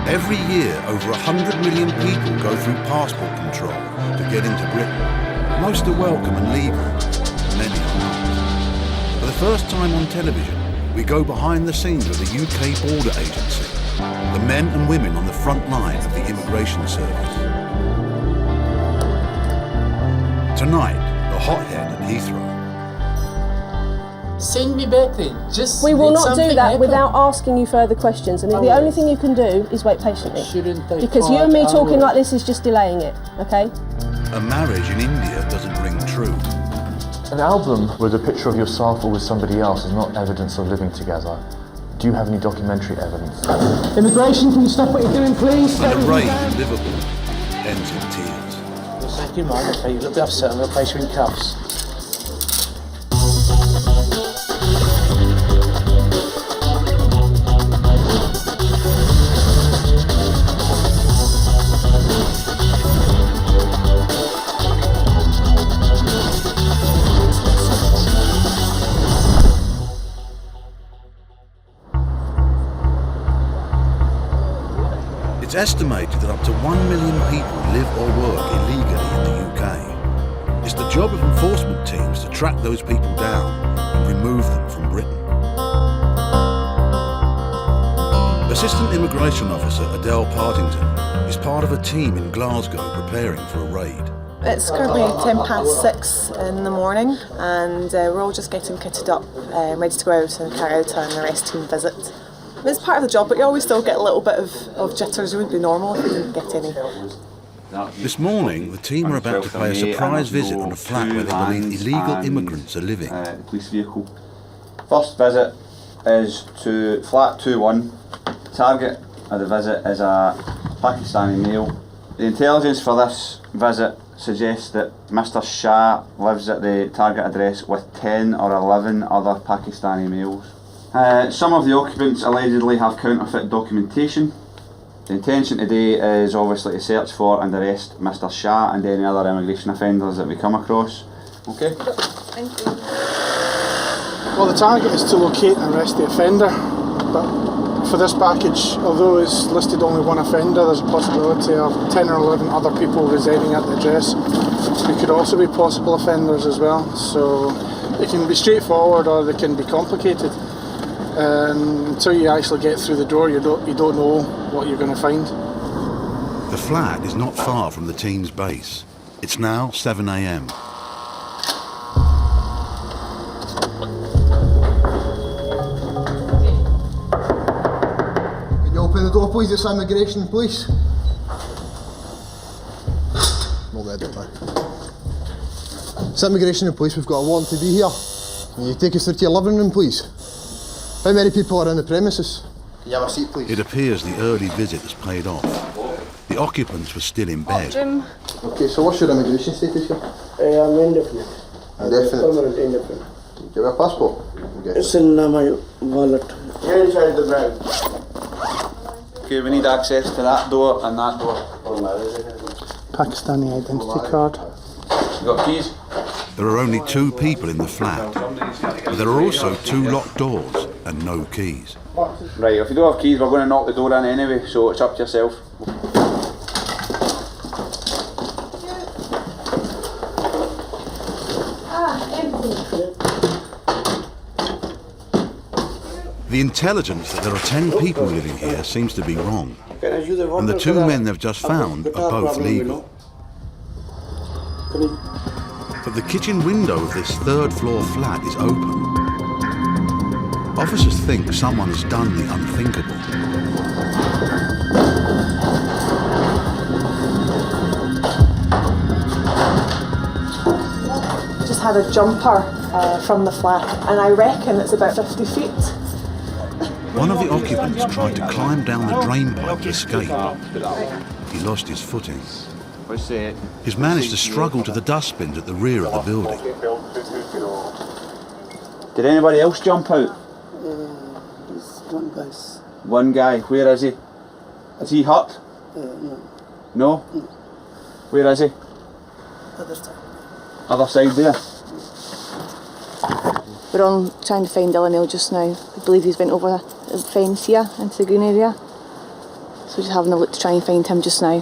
Every year, over 100 million people go through passport control to get into Britain. Most are welcome and legal, many are not. For the first time on television, we go behind the scenes of the UK Border Agency, the men and women on the front line of the immigration service. Tonight, the hothead at Heathrow. Send me back then. Just we will not do that happen. without asking you further questions, and the only thing you can do is wait patiently. Shouldn't they because you and me talking like this is just delaying it, okay? A marriage in India doesn't ring true. An album with a picture of yourself or with somebody else is not evidence of living together. Do you have any documentary evidence? Immigration, can you stop what you're doing, please? And a raid in Liverpool ends in tears. Thank you, man. Okay, you'll be upset. I'm going to place you in cuffs. It's estimated that up to 1 million people live or work illegally in the UK. It's the job of enforcement teams to track those people down and remove them from Britain. Assistant Immigration Officer Adele Partington is part of a team in Glasgow preparing for a raid. It's currently 6:10 in the morning, and we're all just getting kitted up, ready to go out and carry out an arrest team visit. It's part of the job, but you always still get a little bit of jitters. It wouldn't be normal if we didn't get any. This morning, the team are about to pay a surprise visit on a flat where they believe illegal immigrants are living. The police vehicle. First visit is to flat 21. Target of the visit is a Pakistani male. The intelligence for this visit suggests that Mr. Shah lives at the target address with 10 or 11 other Pakistani males. Some of the occupants allegedly have counterfeit documentation. The intention today is obviously to search for and arrest Mr. Shah and any other immigration offenders that we come across. Okay? Thank you. Well, the target is to locate and arrest the offender, but for this package, although it's listed only one offender, there's a possibility of 10 or 11 other people residing at the address who could also be possible offenders as well. So it can be straightforward or they can be complicated. Until you actually get through the door, you don't know what you're going to find. The flat is not far from the team's base. It's now 7 a.m. Can you open the door, please? It's immigration, please. Not there, don't I? It's immigration and police. We've got a warrant to be here. Can you take us through to your living room, please? How many people are in the premises? Can you have a seat, please? It appears the early visit has paid off. The occupants were still in bed. Okay, so what's your immigration status here? I'm indefinite. Indefinite? Permanent indefinite. Do you have a passport? It's in my wallet. Inside the bag. Okay, we need access to that door and that door. Pakistani identity card. You got keys? There are only 2 people in the flat, but there are also 2 locked doors and no keys. Right, if you don't have keys, we're going to knock the door in anyway, so it's up to yourself. The intelligence that there are 10 people living here seems to be wrong, and the 2 men they've just found are both legal. But the kitchen window of this 3rd floor flat is open. Officers think someone has done the unthinkable. Just had a jumper from the flat, and I reckon it's about 50 feet. One of the occupants tried to climb down the drain pipe to escape. He lost his footing. He's managed to struggle to the dustbins at the rear of the building. Did anybody else jump out? One guy. One guy. Where is he? Is he hurt? No. No? Where is he? Other side. Other side there. We're on trying to find Dylan Neil just now. We believe he's went over the fence here into the green area. So we're just having a look to try and find him just now.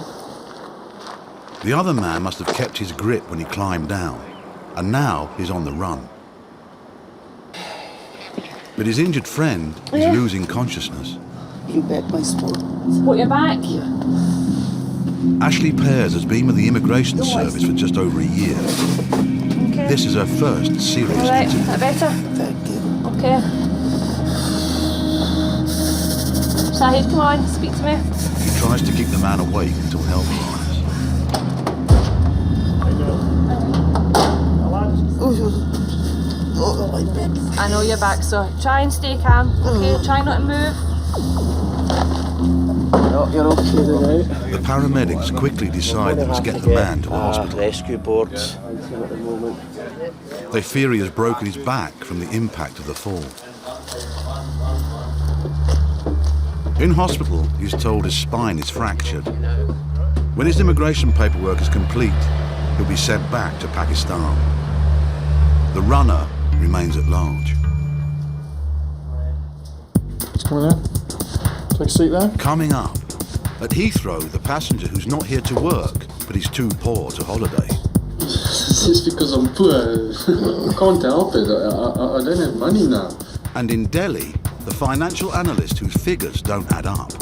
The other man must have kept his grip when he climbed down, and now he's on the run. But his injured friend is losing consciousness. He back my sport. Put your back. Ashley Pears has been with the Immigration Service for just over a year. Okay. This is her first serious All right, incident. that better? Thank you. Okay. Shahid, come on, speak to me. He tries to keep the man awake until help arrives. Oh, my back. I know you're back, so try and stay calm. Okay, try not to move. No, you're okay now. The paramedics quickly decide they must get the man to a hospital. Rescue boards. At the moment. They fear he has broken his back from the impact of the fall. In hospital, he's told his spine is fractured. When his immigration paperwork is complete, he'll be sent back to Pakistan. The runner remains at large. Come on in. Take a seat there. Coming up, at Heathrow, the passenger who's not here to work, but he's too poor to holiday. It's because I'm poor. I can't help it. I don't have money now. And in Delhi, the financial analyst whose figures don't add up.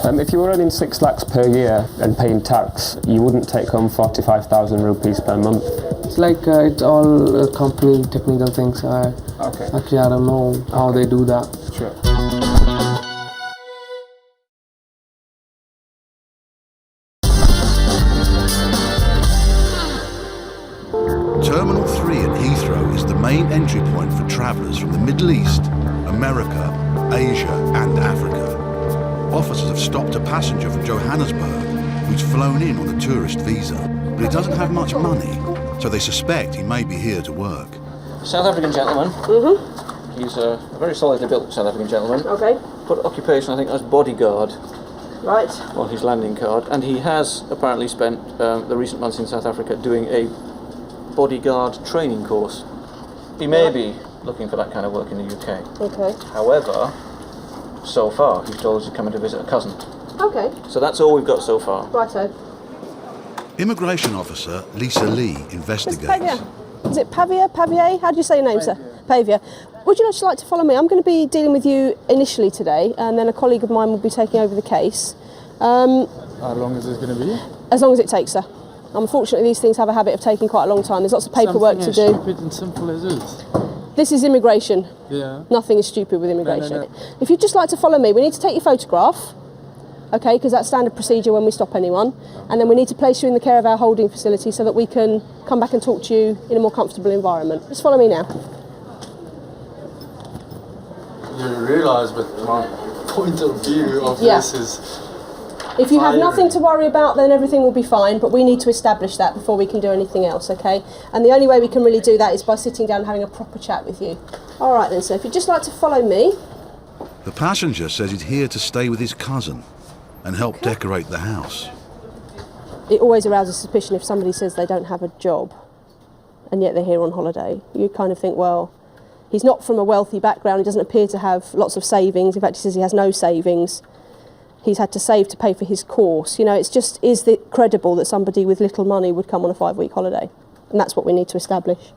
If you were earning 6 lakhs per year and paying tax, you wouldn't take home 45,000 rupees per month. It's like it's all company technical things. Actually, I don't know how they do that. Sure. Terminal 3 at Heathrow is the main entry point for travellers from the Middle East, America, Asia and Africa. Officers have stopped a passenger from Johannesburg who's flown in on a tourist visa, but he doesn't have much money, so they suspect he may be here to work. South African gentleman. Mm-hmm. He's a very solidly built South African gentleman. Okay. Put occupation, I think, as bodyguard Right. on his landing card, and he has apparently spent the recent months in South Africa doing a bodyguard training course. He may be looking for that kind of work in the UK. Okay. However, so far he's told us he's coming to visit a cousin. Okay. So that's all we've got so far. Righto. Immigration officer Lisa Lee Mr. investigates. Pavia. Is it Pavia? Pavier? How do you say your name, sir? Pavia. Would you just like to follow me? I'm going to be dealing with you initially today, and then a colleague of mine will be taking over the case. How long is this going to be? As long as it takes, sir. Unfortunately, these things have a habit of taking quite a long time. There's lots of paperwork to do. Stupid and simple as this. This is immigration. Yeah. Nothing is stupid with immigration. No. If you'd just like to follow me, we need to take your photograph, okay, because that's standard procedure when we stop anyone, and then we need to place you in the care of our holding facility so that we can come back and talk to you in a more comfortable environment. Just follow me now. You realise, but my point of view of this is... If you have nothing to worry about, then everything will be fine, but we need to establish that before we can do anything else, okay? And the only way we can really do that is by sitting down and having a proper chat with you. All right then, so if you'd just like to follow me. The passenger says he's here to stay with his cousin and help decorate the house. It always arouses suspicion if somebody says they don't have a job and yet they're here on holiday. You kind of think, well, he's not from a wealthy background, he doesn't appear to have lots of savings. In fact, he says he has no savings. He's had to save to pay for his course. You know, it's just, is it credible that somebody with little money would come on a 5-week holiday? And that's what we need to establish.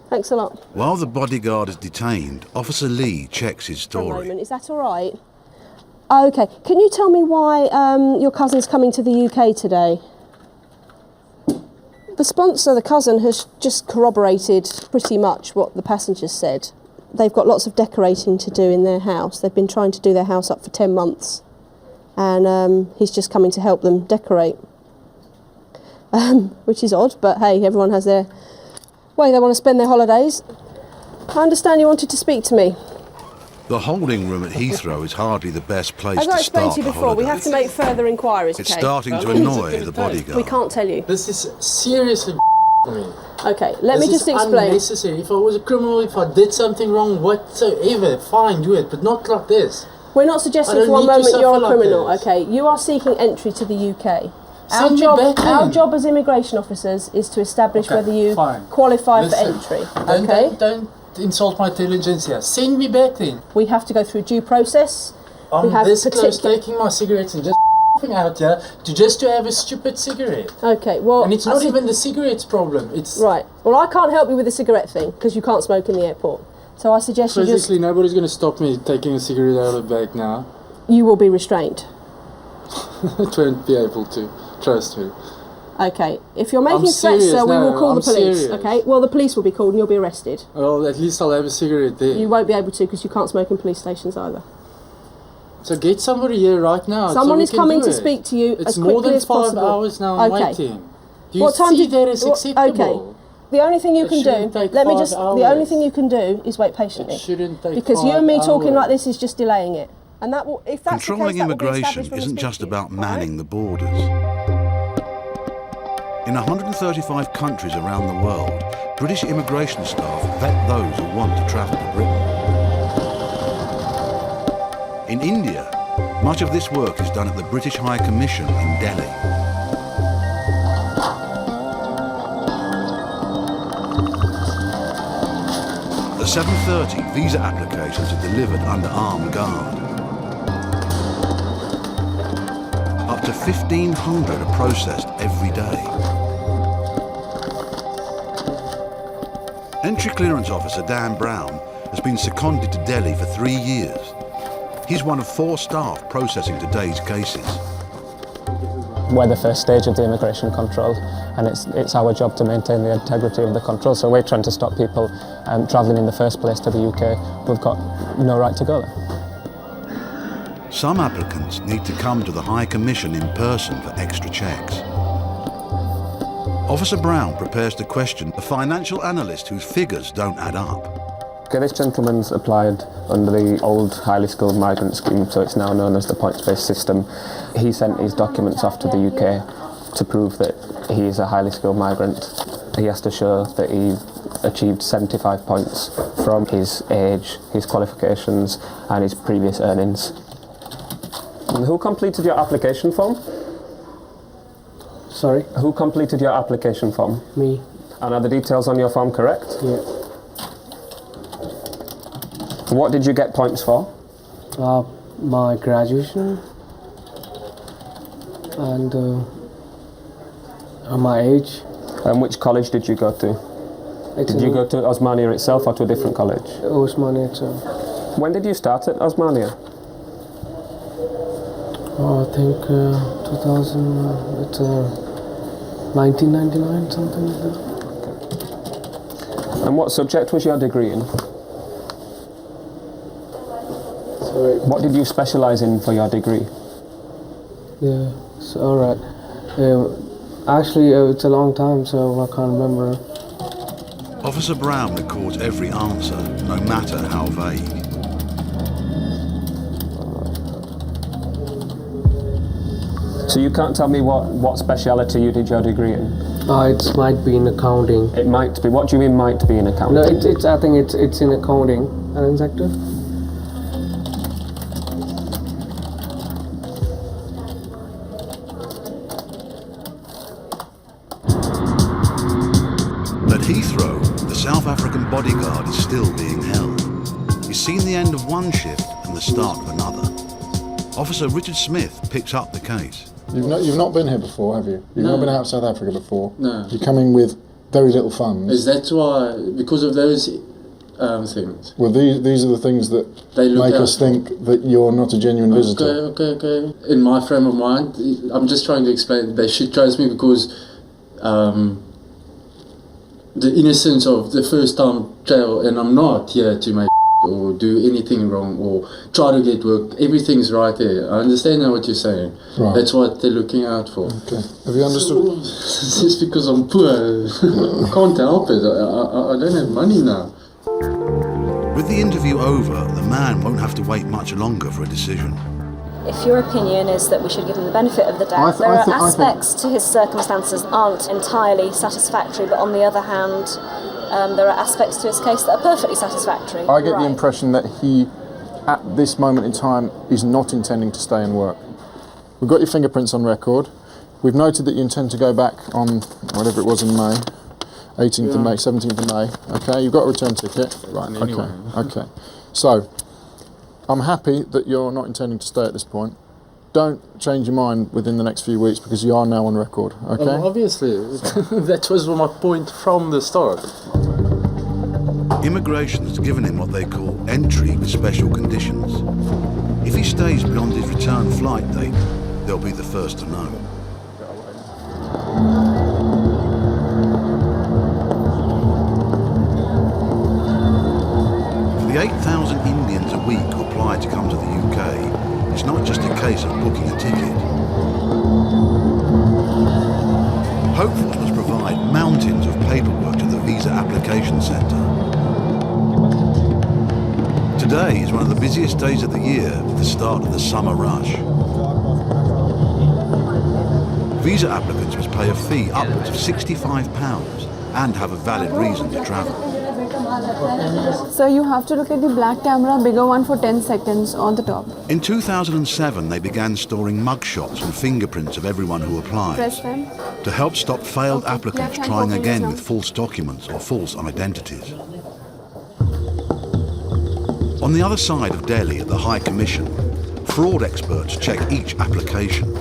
Thanks a lot. While the bodyguard is detained, Officer Lee checks his For a story. moment, is that all right? Okay, can you tell me why your cousin's coming to the UK today? The sponsor, the cousin, has just corroborated pretty much what the passengers said. They've got lots of decorating to do in their house. They've been trying to do their house up for 10 months. And he's just coming to help them decorate. Which is odd, but hey, everyone has their way they want to spend their holidays. I understand you wanted to speak to me. The holding room at Heathrow is hardly the best place As I to explained start to you the before, we holiday. have to make further inquiries, It's okay? starting to annoy the bodyguard. We can't tell you. This is seriously for me. Okay, let me just explain. Unnecessary. If I was a criminal, if I did something wrong whatsoever, fine, do it, but not like this. We're not suggesting for one moment you're a criminal, okay? You are seeking entry to the UK. Our job as immigration officers is to establish whether you qualify for entry, okay? Don't insult my intelligence here. Send me back then. We have to go through due process. I'm this close taking my cigarettes and just out here to have a stupid cigarette. Okay, well... And it's not even the cigarette's problem, it's... Right, well I can't help you with the cigarette thing, because you can't smoke in the airport. So I suggest you just... Physically, nobody's going to stop me taking a cigarette out of the bag now. You will be restrained. I won't be able to, trust me. Okay, if you're making threats, sir, we will call the police. Serious. Okay, well the police will be called and you'll be arrested. Well, at least I'll have a cigarette there. You won't be able to because you can't smoke in police stations either. So get somebody here right now. Someone so is coming to speak to you it's as quickly as possible. It's more than 5 hours now I'm waiting. Do you what time see that as acceptable? Okay. The only thing you can do, the only thing you can do is wait patiently. It shouldn't take because you and me talking like this is just delaying it. And that will, if that's Controlling the case, immigration isn't just about manning the borders. In 135 countries around the world, British immigration staff vet those who want to travel to Britain. In India, much of this work is done at the British High Commission in Delhi. At 7:30, visa applications are delivered under armed guard. Up to 1,500 are processed every day. Entry clearance officer Dan Brown has been seconded to Delhi for 3 years. He's one of 4 staff processing today's cases. We're the first stage of the immigration control, and it's our job to maintain the integrity of the control. So we're trying to stop people travelling in the first place to the UK who've got no right to go there. Some applicants need to come to the High Commission in person for extra checks. Officer Brown prepares to question a financial analyst whose figures don't add up. Okay, this gentleman's applied under the old highly skilled migrant scheme, so it's now known as the points-based system. He sent his documents off to the UK to prove that he is a highly skilled migrant. He has to show that he achieved 75 points from his age, his qualifications and his previous earnings. And who completed your application form? Sorry? Who completed your application form? Me. And are the details on your form correct? Yeah. What did you get points for? My graduation and my age. And which college did you go to? Did you go to Osmania itself or to a different college? Osmania itself. When did you start at Osmania? I think 1999, something like that. Okay. And what subject was your degree in? Sorry. What did you specialise in for your degree? Yeah, so, alright. Actually, it's a long time, so I can't remember. Officer Brown records every answer, no matter how vague. So you can't tell me what speciality you did your degree in? It might be in accounting. It might be. What do you mean might be in accounting? No, I think it's in accounting, finance sector. At Heathrow, the South African bodyguard is still being held. He's seen the end of one shift and the start of another. Officer Richard Smith picks up the case. You've not been here before, have you? You've not been out of South Africa before? No. You're coming with very little funds. Is that why, because of those things? Well, these are the things that make us think that you're not a genuine visitor. Okay. In my frame of mind, I'm just trying to explain that they should trust me because the innocence of the first time travel, and I'm not here to make or do anything wrong or try to get work. Everything's right there. I understand now what you're saying. Right. That's what they're looking out for. Okay. Have you understood? It's just because I'm poor. I can't help it. I don't have money now. With the interview over, the man won't have to wait much longer for a decision. If your opinion is that we should give him the benefit of the doubt, there are aspects to his circumstances that aren't entirely satisfactory, but on the other hand, there are aspects to his case that are perfectly satisfactory. I get the impression that he, at this moment in time, is not intending to stay and work. We've got your fingerprints on record. We've noted that you intend to go back on whatever it was in May, 18th of May, 17th of May. Okay, you've got a return ticket. Right, okay. So, I'm happy that you're not intending to stay at this point. don't change your mind within the next few weeks because you are now on record, okay? Obviously, that was my point from the start. Immigration has given him what they call entry with special conditions. If he stays beyond his return flight date, they'll be the first to know. For the 8,000 Indians a week who apply to come to the UK, it's not just a case of booking a ticket. Hopefuls must provide mountains of paperwork to the Visa Application Centre. Today is one of the busiest days of the year, with the start of the summer rush. Visa applicants must pay a fee upwards of £65 and have a valid reason to travel. So you have to look at the black camera, bigger one for 10 seconds on the top. In 2007, they began storing mugshots and fingerprints of everyone who applied Press them. to help stop failed applicants Left hand trying for again fingers with false documents or false identities. On the other side of Delhi at the High Commission, fraud experts check each application.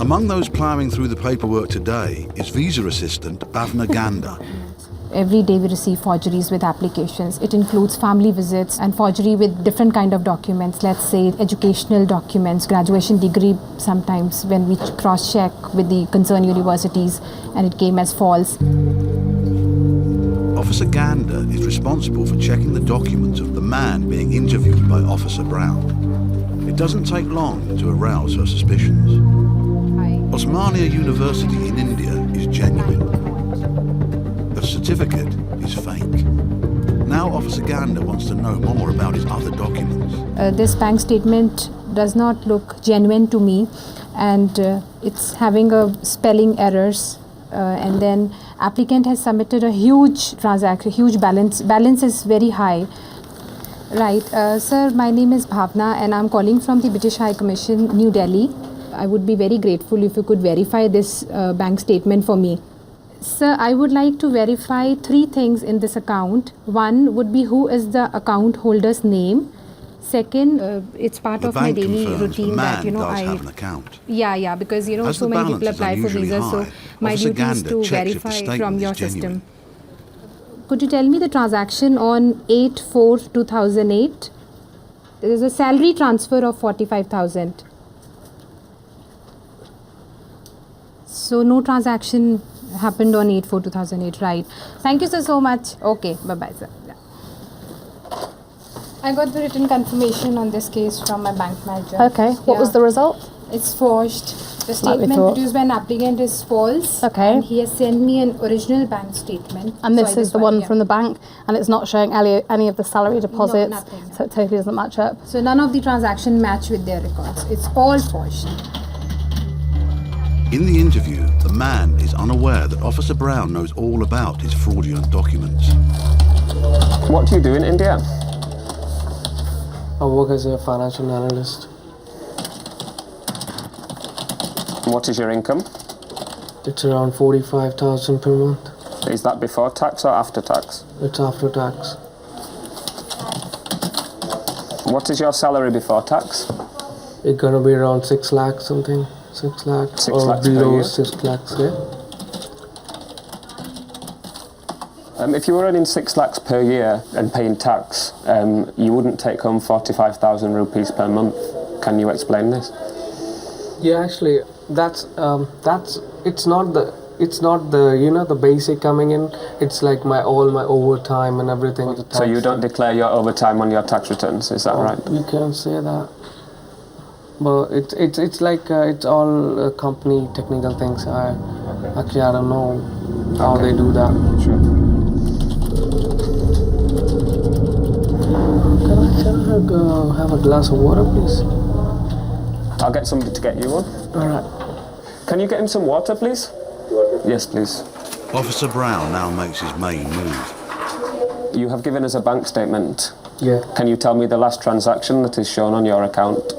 Among those ploughing through the paperwork today is visa assistant Bhavna Ganda. Every day we receive forgeries with applications. It includes family visits and forgery with different kind of documents. Let's say educational documents, graduation degree sometimes when we cross-check with the concerned universities and it came as false. Officer Ganda is responsible for checking the documents of the man being interviewed by Officer Brown. It doesn't take long to arouse her suspicions. Osmania University in India is genuine. The certificate is fake. Now Officer Ganda wants to know more about his other documents. This bank statement does not look genuine to me, and it's having a spelling errors. And then applicant has submitted a huge transaction, huge balance. Balance is very high. Right, sir, my name is Bhavna and I'm calling from the British High Commission, New Delhi. I would be very grateful if you could verify this bank statement for me. Sir, I would like to verify 3 things in this account. One would be who is the account holder's name. Second, it's part of my daily routine that I have an account. Yeah, because As so the many balance people is apply for unusually visas, so high, my Officer duty is Ganda to checks if the verify statement from is your genuine. system. Could you tell me the transaction on 8/4/2008? There is a salary transfer of 45,000. So no transaction happened on 8/4/2008, right? Thank you, sir, so much. Okay, bye-bye, sir. Yeah. I got the written confirmation on this case from my bank manager. Okay, what was the result? It's forged. The Like we statement thought. produced by an applicant is false. Okay. And he has sent me an original bank statement. And So this I is the just- one yeah. from the bank, and it's not showing any of the salary deposits, nothing. so it totally doesn't match up. So none of the transaction match with their records. It's all forged. In the interview, the man is unaware that Officer Brown knows all about his fraudulent documents. What do you do in India? I work as a financial analyst. What is your income? It's around 45,000 per month. Is that before tax or after tax? It's after tax. What is your salary before tax? It's gonna be around 6 lakhs something. 6 lakhs 6 or lakhs per below year? 6 lakhs, yeah. If you were earning 6 lakhs per year and paying tax, you wouldn't take home 45,000 rupees per month. Can you explain this? Yeah, actually, that's it's not the the basic coming in. It's like all my overtime and everything. So you don't declare your overtime on your tax returns, is that right? You can say that, but it's like it's all company technical things. I don't know how they do that. Sure. Can I go have a glass of water, please? I'll get somebody to get you one. All right. Can you get him some water, please? Yes, please. Officer Brown now makes his main move. You have given us a bank statement. Yeah. Can you tell me the last transaction that is shown on your account?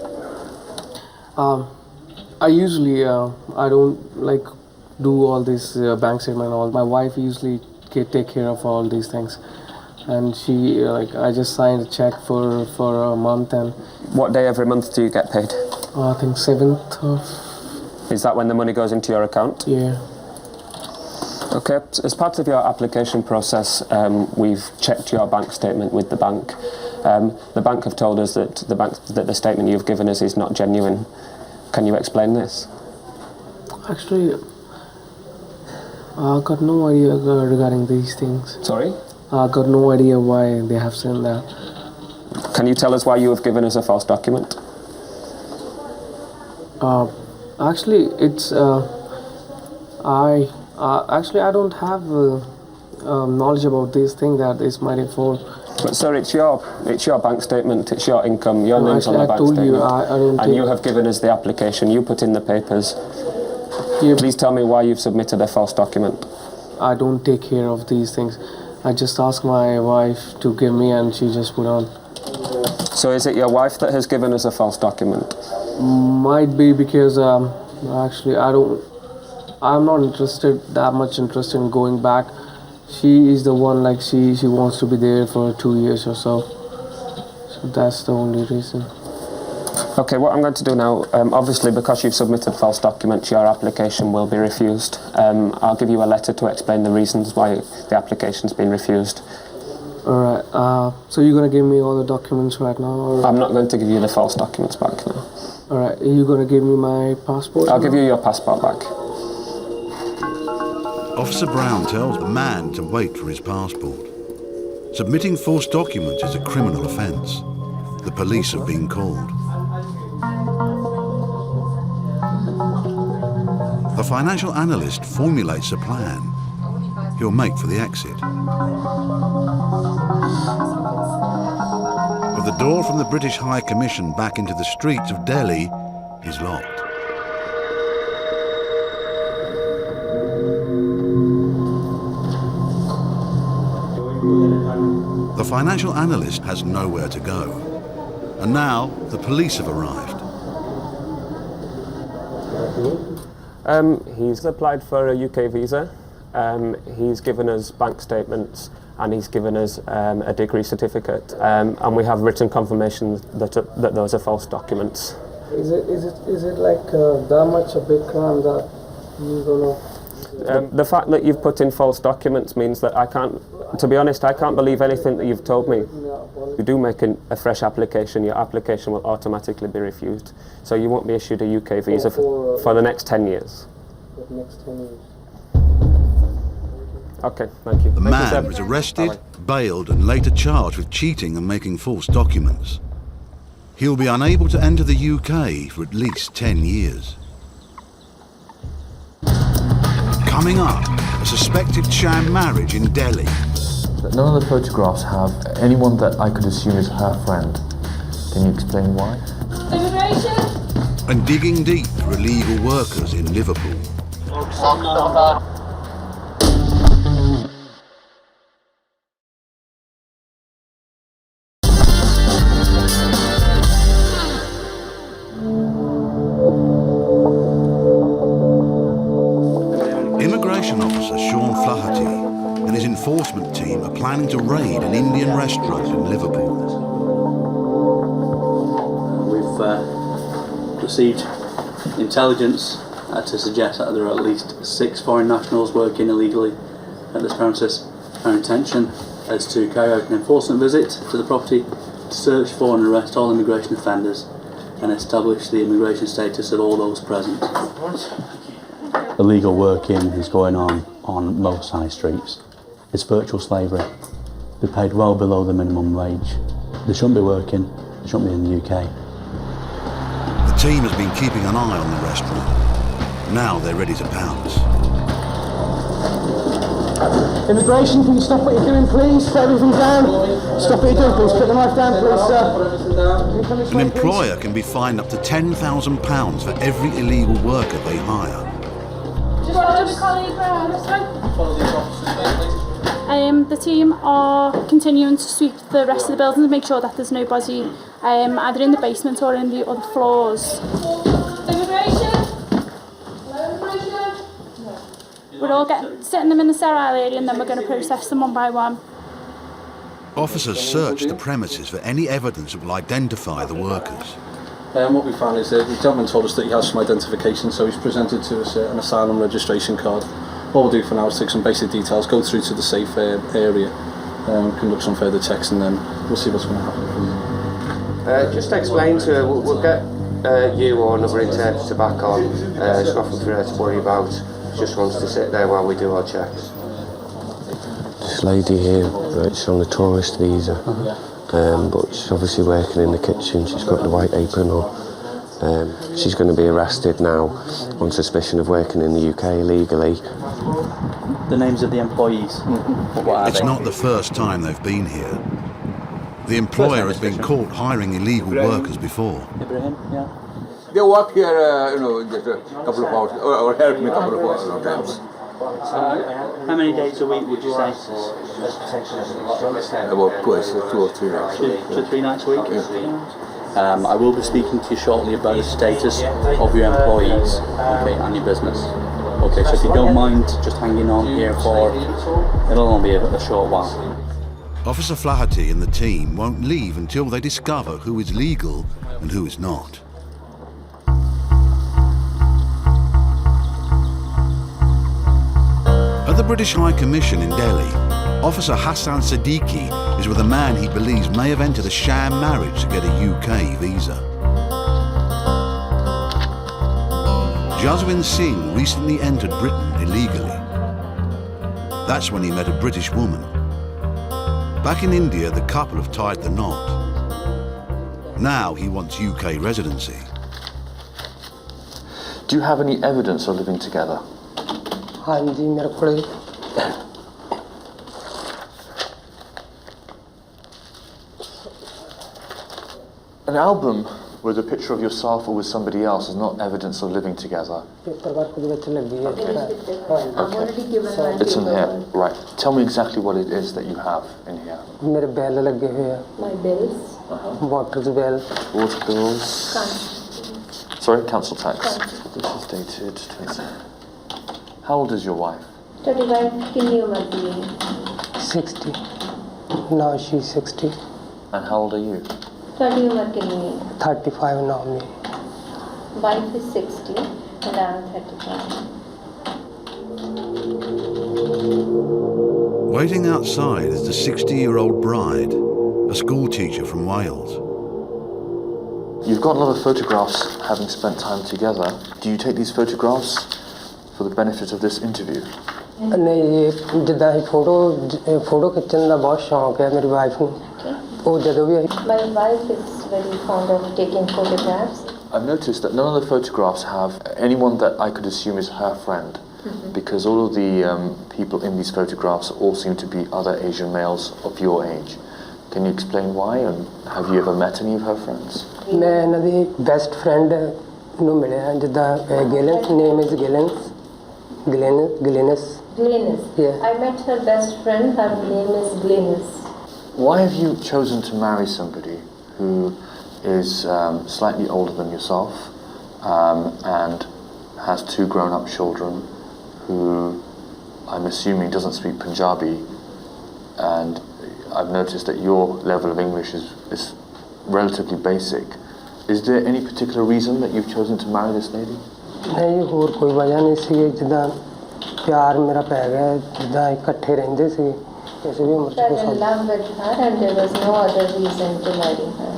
I usually I don't like do all this bank statement and all. My wife usually take care of all these things, and she I just signed a check for a month. And what day every month do you get paid? I think 7th of. Is that when the money goes into your account? Yeah. Okay, as part of your application process, we've checked your bank statement with the bank. The bank have told us that the statement you've given us is not genuine. Can you explain this? Actually, I got no idea regarding these things. Sorry? I got no idea why they have sent that. Can you tell us why you have given us a false document? Actually, it's I don't have knowledge about this thing that is my fault. But sir, it's your bank statement, it's your income, your name's on the bank told statement. you, I don't and you have given us the application, you put in the papers. Please tell me why you've submitted a false document. I don't take care of these things. I just asked my wife to give me and she just put on. So is it your wife that has given us a false document? Might be because actually I'm not that much interested in going back. She is the one, she wants to be there for 2 years or so. So that's the only reason. Okay, what I'm going to do now, obviously because you've submitted false documents, your application will be refused. I'll give you a letter to explain the reasons why the application's been refused. Alright, so you're going to give me all the documents right now? Or? I'm not going to give you the false documents back now. Alright, are you going to give me my passport? I'll give you your passport back. Officer Brown tells the man to wait for his passport. Submitting false documents is a criminal offence. The police have been called. The financial analyst formulates a plan. He'll make for the exit. But the door from the British High Commission back into the streets of Delhi is locked. The financial analyst has nowhere to go. And now the police have arrived. He's applied for a UK visa. He's given us bank statements and he's given us a degree certificate. And we have written confirmation that those are false documents. Is it that much a big crime that you're gonna? The fact that you've put in false documents means that I can't, to be honest, I can't believe anything that you've told me. If you do make a fresh application, your application will automatically be refused. So you won't be issued a UK visa for the next 10 years. For the next 10 years. Okay, thank you. The man was arrested, bailed and later charged with cheating and making false documents. He'll be unable to enter the UK for at least 10 years. Coming up, a suspected sham marriage in Delhi. None of the photographs have anyone that I could assume is her friend. Can you explain why? Immigration! And digging deep for illegal workers in Liverpool. Immigration officer Sean Flaherty and his enforcement team are planning to raid an Indian restaurant in Liverpool. We've received intelligence to suggest that there are at least 6 foreign nationals working illegally at this premises. Our intention is to carry out an enforcement visit to the property to search for and arrest all immigration offenders and establish the immigration status of all those present. Illegal working is going on most high streets. It's virtual slavery. They're paid well below the minimum wage. They shouldn't be working, they shouldn't be in the UK. The team has been keeping an eye on the restaurant. Now they're ready to pounce. Immigration, can you stop what you're doing, please? Put everything down. Stop what you're doing, please. Put the knife down, please, sir. An employer can be fined up to £10,000 for every illegal worker they hire. The team are continuing to sweep the rest of the building to make sure that there's nobody either in the basement or in the other floors. We're all sitting them in the sterile area and then we're going to process them one by one. Officers search the premises for any evidence that will identify the workers. What we found is that the gentleman told us that he has some identification, so he's presented to us an asylum registration card. What we'll do for now is take some basic details, go through to the safe area, conduct some further checks, and then we'll see what's going to happen from there. Just explain to her, we'll get you or another interpreter back on. There's nothing for her to worry about. She just wants to sit there while we do our checks. This lady here, she's on a tourist visa, but she's obviously working in the kitchen. She's got the white apron on. She's going to be arrested now on suspicion of working in the UK illegally. The names of the employees? It's not the first time they've been here. The employer has been caught hiring illegal workers before. Ibrahim, yeah. They work here, just a couple of hours, or help me a couple of hours sometimes. How many days a week would you say? About twice, 2 or 3 nights. 2 to 3 nights a week? Yeah. I will be speaking to you shortly about the status of your employees, okay, and your business. Okay, so if you don't mind just hanging on here for, it'll only be a short while. Officer Flaherty and the team won't leave until they discover who is legal and who is not. At the British High Commission in Delhi, Officer Hassan Siddiqui is with a man he believes may have entered a sham marriage to get a UK visa. Jaswin Singh recently entered Britain illegally. That's when he met a British woman. Back in India, the couple have tied the knot. Now he wants UK residency. Do you have any evidence of living together? An album with a picture of yourself or with somebody else is not evidence of living together. It's in here, right. Tell me exactly what it is that you have in here. My bills. Water bill. Water bills. Sorry, council tax. This is dated 20. How old is your wife? 60. Now she's 60. And how old are you? 35 now me. Wife is 60 and I am 35. Waiting outside is the 60-year-old bride, a school teacher from Wales. You've got a lot of photographs having spent time together. Do you take these photographs for the benefit of this interview? नहीं जिदा photo खिंचने का बहुत शौक है मेरी wife को वो जदों भी My wife is very fond of taking photographs. I've noticed that none of the photographs have anyone that I could assume is her friend, because all of the people in these photographs all seem to be other Asian males of your age. Can you explain why, and have you ever met any of her friends? मैं इन्हां the best friend ਨੂੰ ਮਿਲਿਆ ਜਿੱਦਾਂ ਗਿਲਨ name is Glennis. Yeah. I met her best friend, her name is Glennis. Why have you chosen to marry somebody who is slightly older than yourself and has 2 grown-up children, who I'm assuming doesn't speak Punjabi, and I've noticed that your level of English is relatively basic. Is there any particular reason that you've chosen to marry this lady? नहीं और कोई वजह नहीं सी जिदा प्यार मेरा पै गया जिदा इकट्ठे रहंदे सी इस भी उम्र I fell in love with her and there was no other reason to marry her.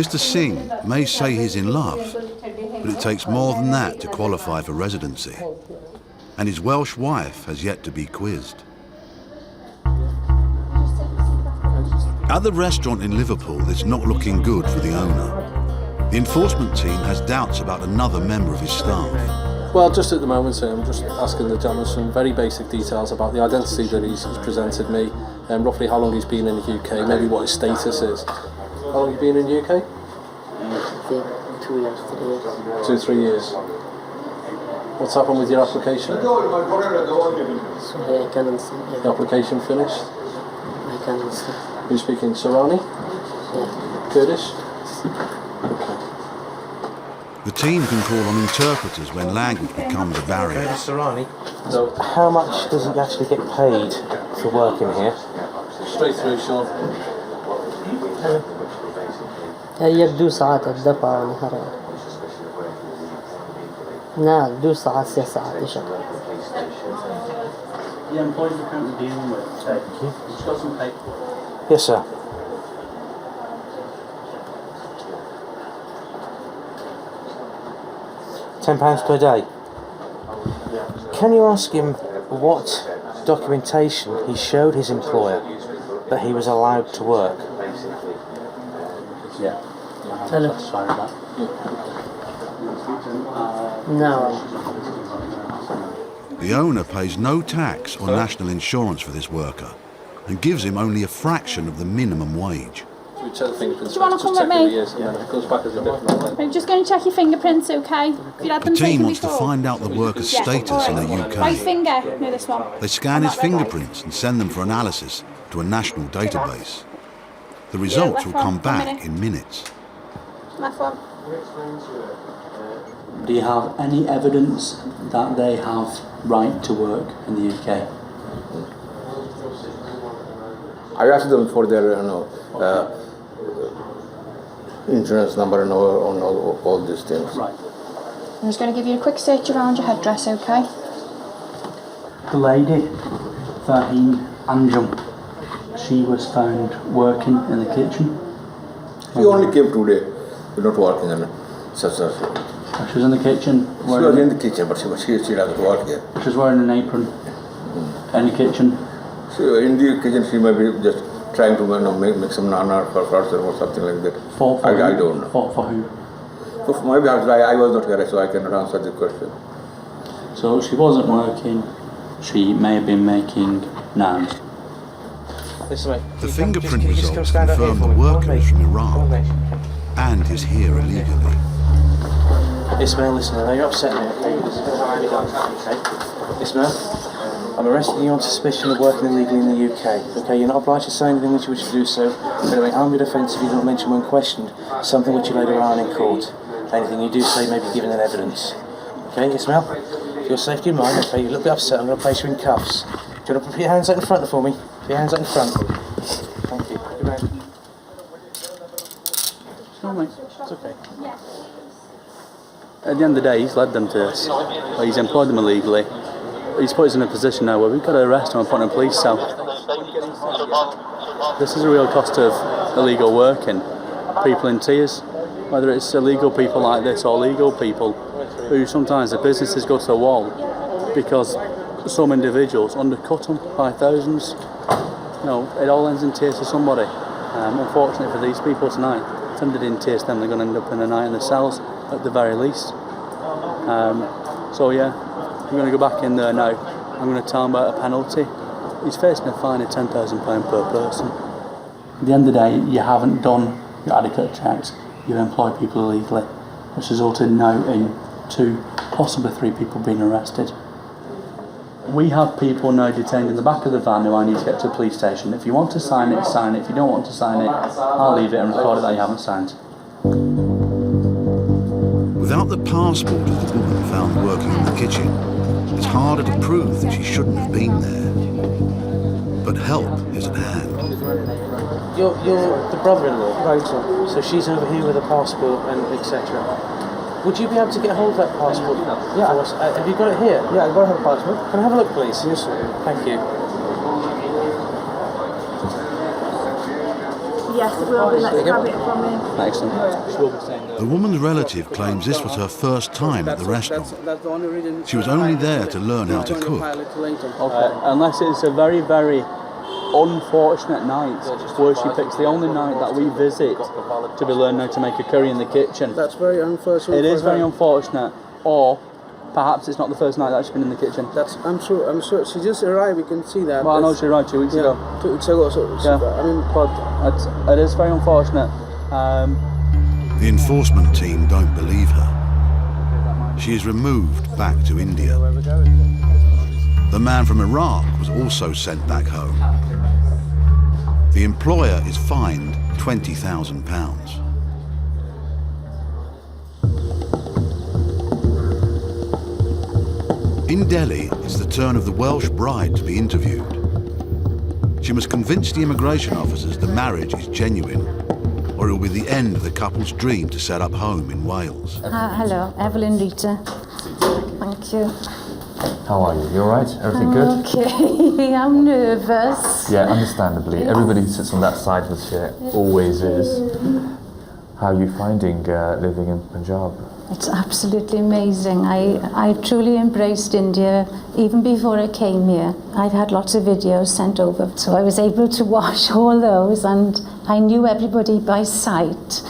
Mr. Singh may say he's in love, but it takes more than that to qualify for residency. And his Welsh wife has yet to be quizzed. At the restaurant in Liverpool, it's not looking good for the owner. The enforcement team has doubts about another member of his staff. Well, just at the moment, I'm just asking the gentleman some very basic details about the identity that he's presented me, and roughly how long he's been in the UK, maybe what his status is. How long have you been in the UK? 2 years, 3 years. 2-3 years. What's happened with your application? So I can understand. The application finished? I can understand. You're speaking Sorani? Yeah. Kurdish? The team can call on interpreters when language becomes a barrier. So how much does he actually get paid for working here? Straight through, Sean. هي بدو ساعات الدفع ونهار لا بدو ساعات 6 ساعات إيش The employees we're currently dealing with, just got some paperwork. Yes, sir. £10 per day. Can you ask him what documentation he showed his employer that he was allowed to work? Yeah. Hello. No. The owner pays no tax or national insurance for this worker and gives him only a fraction of the minimum wage. We check the fingerprints. Do you want to come with me? Years, and then if it goes back as a different I'm just going to check your fingerprints, okay? If you had The them team taken wants to before. find out the worker's status in the Right UK. finger. No, this one. They scan his fingerprints and send them for analysis to a national database. The results will come back in minutes. Left one. Do you have any evidence that they have right to work in the UK? I asked them for their insurance number and all these things. Right. I'm just going to give you a quick search around your headdress, okay? The lady, Faheen Anjum, she was found working in the kitchen. She only came today. She's not working in such. She was in the kitchen. She was in the kitchen, but she doesn't work here. She was wearing an apron in the kitchen. So in the kitchen, she may be just trying to make some nana for person or something like that. I don't know. For who? So maybe I was not here, so I cannot answer the question. So she wasn't working. She may have been making naans. The fingerprint results confirm the worker is from Iraq and is here illegally. Ismail, listen, I know you're upset me, okay? Ismail, I'm arresting you on suspicion of working illegally in the UK. Okay, you're not obliged to say anything which you wish to do so. But it may harm your defence if you don't mention when questioned something which you later on in court. Anything you do say may be given in evidence. Okay, Ismail? For your safety of mind, okay, you're a little bit upset, I'm going to place you in cuffs. Do you want to put your hands out in front for me? Put your hands out in front. Thank you. Good night. It's okay. At the end of the day, he's led them to this. He's employed them illegally. He's put us in a position now where we've got to arrest him and put him in a police cell. This is a real cost of illegal working. People in tears, whether it's illegal people like this or legal people who sometimes the businesses go to the wall because some individuals undercut them by thousands. You know, it all ends in tears for somebody. Unfortunately for these people tonight, if somebody didn't tears them, they're going to end up in the night in the cells at the very least. So yeah, I'm going to go back in there now. I'm going to tell him about a penalty. He's facing a fine of £10,000 per person. At the end of the day, you haven't done your adequate checks. You've employed people illegally, which resulted now in 2, possibly 3 people being arrested. We have people now detained in the back of the van who I need to get to the police station. If you want to sign it, sign it. If you don't want to sign it, I'll leave it and record it that you haven't signed. Without the passport of the woman found working in the kitchen, it's harder to prove that she shouldn't have been there. But help is at hand. You're the brother-in-law, right? So she's over here with a passport and etc. Would you be able to get hold of that passport? Yeah. For us? Have you got it here? Yeah, I've got a passport. Can I have a look, please? Yes, sir. Thank you. Yes, it will be. Let's grab it from him. Excellent. The woman's relative claims this was her first time at the restaurant. That's the only reason. She was only there to learn how to cook. Okay, unless it's a very, very unfortunate night where she picks the only night that we visit to be learning how to make a curry in the kitchen. That's very unfortunate. It is very unfortunate, or perhaps it's not the first night that she's been in the kitchen. I'm sure. She just arrived. We can see that. Well, I know she arrived 2 weeks ago. 2 weeks ago. So yeah. I mean, but it is very unfortunate. The enforcement team don't believe her. She is removed back to India. The man from Iraq was also sent back home. The employer is fined £20,000. In Delhi, it's the turn of the Welsh bride to be interviewed. She must convince the immigration officers the marriage is genuine, or it will be the end of the couple's dream to set up home in Wales. Hello, Evelyn Rita. Thank you. How are you? You alright? Everything good? Okay, I'm nervous. Yeah, understandably. Everybody who sits on that side of the chair always is. How are you finding living in Punjab? It's absolutely amazing. I truly embraced India even before I came here. I'd had lots of videos sent over, so I was able to watch all those, and I knew everybody by sight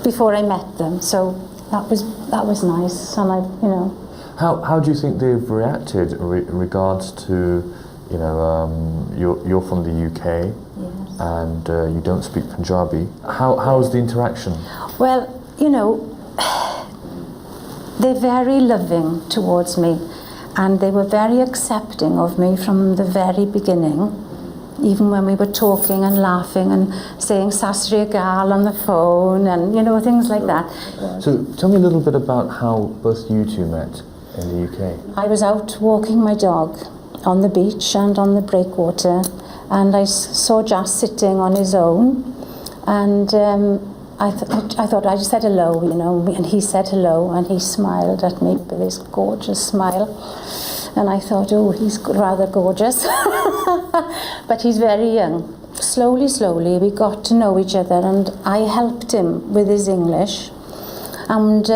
before I met them. So that was nice, and How do you think they've reacted in regards to, you're from the UK, yes, and you don't speak Punjabi. How's the interaction? Well, they're very loving towards me, and they were very accepting of me from the very beginning, even when we were talking and laughing and saying Sasri Akal on the phone and, things like that. So tell me a little bit about how both you two met in the UK. I was out walking my dog on the beach and on the breakwater, and I saw Jas sitting on his own, and I thought I just said hello, and he said hello, and he smiled at me with his gorgeous smile, and I thought, oh, he's rather gorgeous, but he's very young. Slowly, we got to know each other, and I helped him with his English, and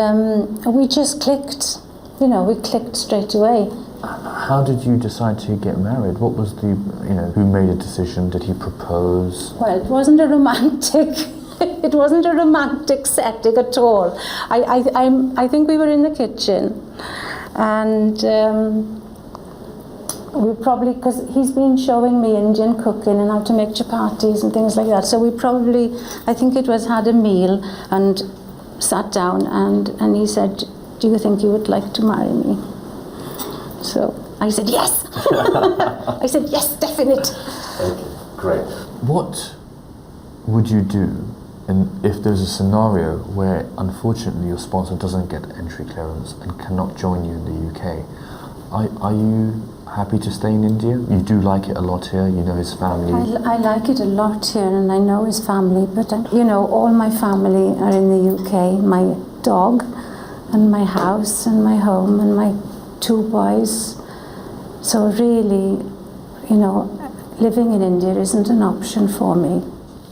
we just clicked. We clicked straight away. How did you decide to get married? What was who made a decision? Did he propose? Well, it wasn't a romantic. It wasn't a romantic setting at all. I think we were in the kitchen, and we probably, because he's been showing me Indian cooking and how to make chapatis and things like that. So we probably, I think it was, had a meal and sat down, and he said, "Do you think you would like to marry me?" So I said yes. I said yes, definite. Okay, great. What would you do if there's a scenario where unfortunately your sponsor doesn't get entry clearance and cannot join you in the UK? Are you happy to stay in India? You do like it a lot here, you know his family. I like it a lot here, and I know his family, but all my family are in the UK. My dog and my house and my home and my 2 boys. So really, living in India isn't an option for me.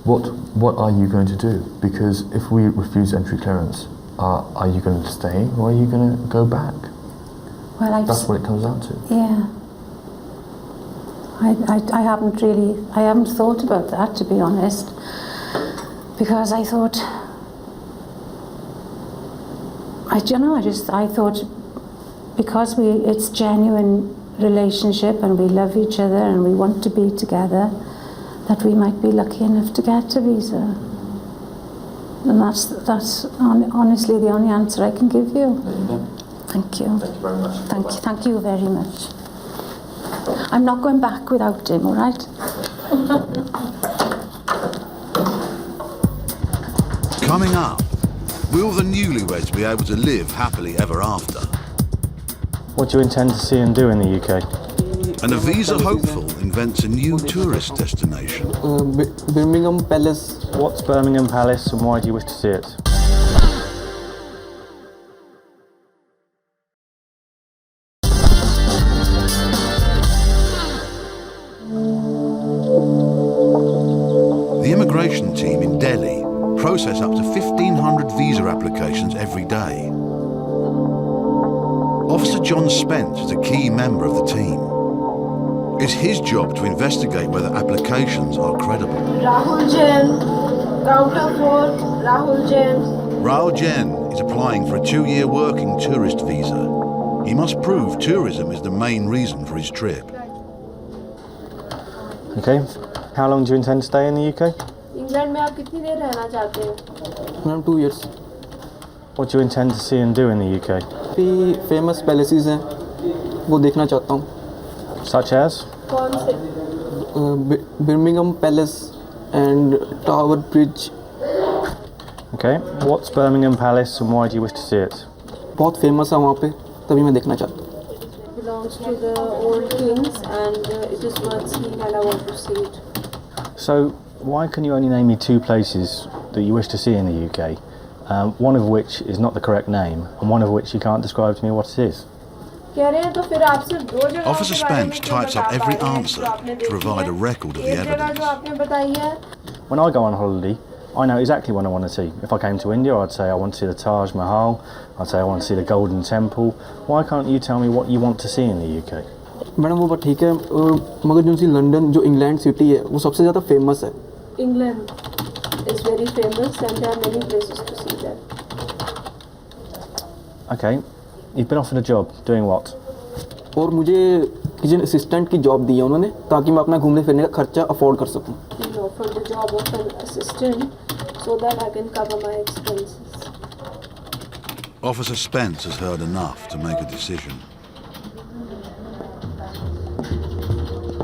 What are you going to do? Because if we refuse entry clearance, are you going to stay or are you going to go back? Well, that's what it comes down to. Yeah. I haven't thought about that, to be honest, because I thought, I thought because it's genuine relationship and we love each other and we want to be together, that we might be lucky enough to get a visa. And that's honestly the only answer I can give you. Thank you. Thank you very much. Thank you very much. I'm not going back without him, all right? Coming up, will the newlyweds be able to live happily ever after? What do you intend to see and do in the UK? And a visa hopeful invents a new tourist destination. Birmingham Palace. What's Birmingham Palace and why do you wish to see it? The immigration team in Delhi process up to 1,500 visa applications every day. Officer John Spence is a key member of the team. It's his job to investigate whether applications are credible. Rahul Jain, counter 4, Rahul Jain. Rahul Jain is applying for a 2-year working tourist visa. He must prove tourism is the main reason for his trip. Okay. How long do you intend to stay in the UK? England में आप कितनी देर रहना चाहते हैं? Ma'am, 2 years. What do you intend to see and do in the UK? Famous palaces हैं, वो देखना चाहता हूँ. Such as? कौन से? Birmingham Palace and Tower Bridge. Okay. What's Birmingham Palace and why do you wish to see it? बहुत famous है वहाँ पे, तभी मैं देखना चाहता हूँ. It belongs to the old kings and it is worth seeing and I want to see it. So, why can you only name me 2 places that you wish to see in the UK? One of which is not the correct name, and one of which you can't describe to me what it is. Officer Spence types up every answer to provide a record of the evidence. When I go on holiday, I know exactly what I want to see. If I came to India, I'd say I want to see the Taj Mahal, I'd say I want to see the Golden Temple. Why can't you tell me what you want to see in the UK? Madam वो बात ठीक है मगर जो सी London जो England city है वो सबसे ज़्यादा फेमस है England is very famous and there are many places to see there. Okay, you've been offered a job, doing what? और मुझे किचन असिस्टेंट की जॉब दी है उन्होंने ताकि मैं अपना घूमने फिरने का खर्चा अफोर्ड कर सकूं For the job of an assistant so that I can cover my expenses. Officer Spence has heard enough to make a decision.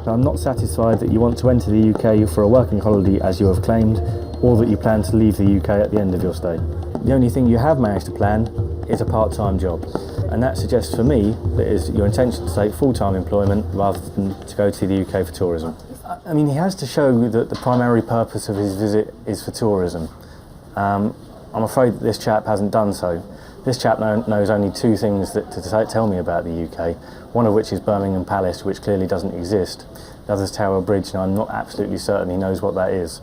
I'm not satisfied that you want to enter the UK for a working holiday as you have claimed, or that you plan to leave the UK at the end of your stay. The only thing you have managed to plan is a part-time job, and that suggests for me that it is your intention to take full-time employment rather than to go to the UK for tourism. I mean, he has to show that the primary purpose of his visit is for tourism. I'm afraid that this chap hasn't done so. This chap knows only 2 things to tell me about the UK, one of which is Birmingham Palace, which clearly doesn't exist. The other is Tower Bridge, and I'm not absolutely certain he knows what that is.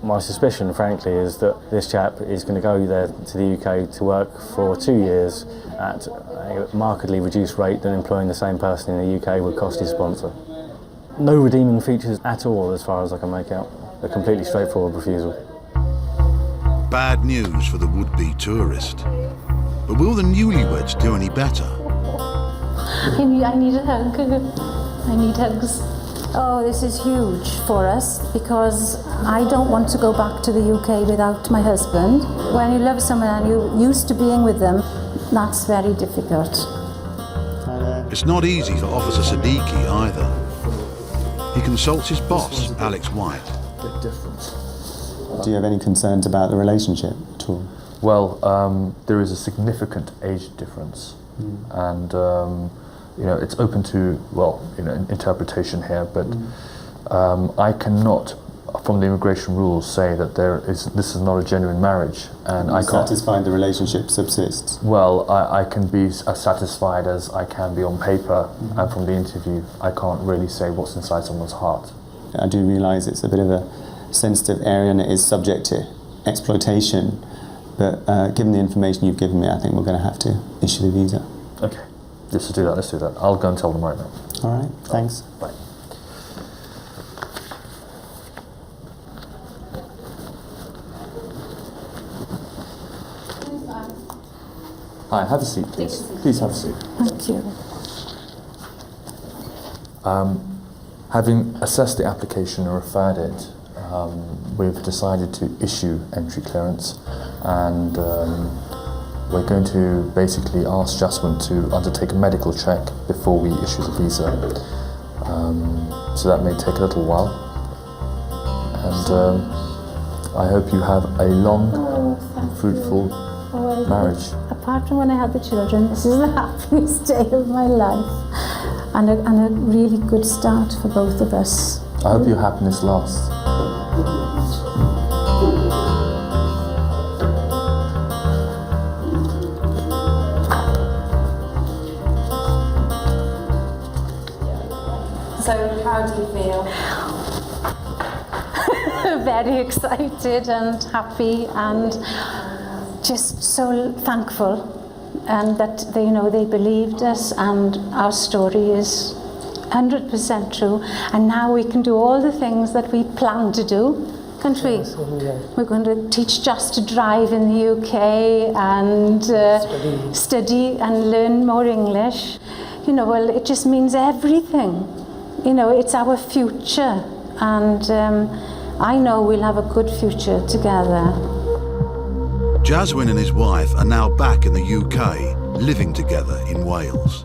My suspicion, frankly, is that this chap is going to go there to the UK to work for 2 years at a markedly reduced rate than employing the same person in the UK would cost his sponsor. No redeeming features at all, as far as I can make out. A completely straightforward refusal. Bad news for the would-be tourist. But will the newlyweds do any better? I need a hug. I need hugs. Oh, this is huge for us because I don't want to go back to the UK without my husband. When you love someone and you're used to being with them, that's very difficult. It's not easy for Officer Siddiqui either. He consults his boss, Alex White. Bit different. Do you have any concerns about the relationship at all? Well, there is a significant age difference, and you know, it's open to interpretation here. But I cannot, from the immigration rules, say that this is not a genuine marriage, and I can't. Satisfied the relationship subsists. Well, I can be as satisfied as I can be on paper, and from the interview, I can't really say what's inside someone's heart. I do realise it's a bit of a sensitive area and it is subject to exploitation. But given the information you've given me, I think we're going to have to issue the visa. Okay, let's do that. I'll go and tell them right now. All right, thanks. Bye. Hi, have a seat, please. Please have a seat. Thank you. Having assessed the application and referred it, we've decided to issue entry clearance, and we're going to basically ask Jasmine to undertake a medical check before we issue the visa. So that may take a little while, and I hope you have a long, fruitful marriage. Apart from when I had the children, this is the happiest day of my life, and a really good start for both of us. I hope your happiness lasts. So, how do you feel? Very excited and happy, and just so thankful, and that they believed us, and our story is 100% true, and now we can do all the things that we planned to do, can't we? We're going to teach Just to drive in the UK and study and learn more English. Well, it just means everything. It's our future, and I know we'll have a good future together. Jaswin and his wife are now back in the UK, living together in Wales.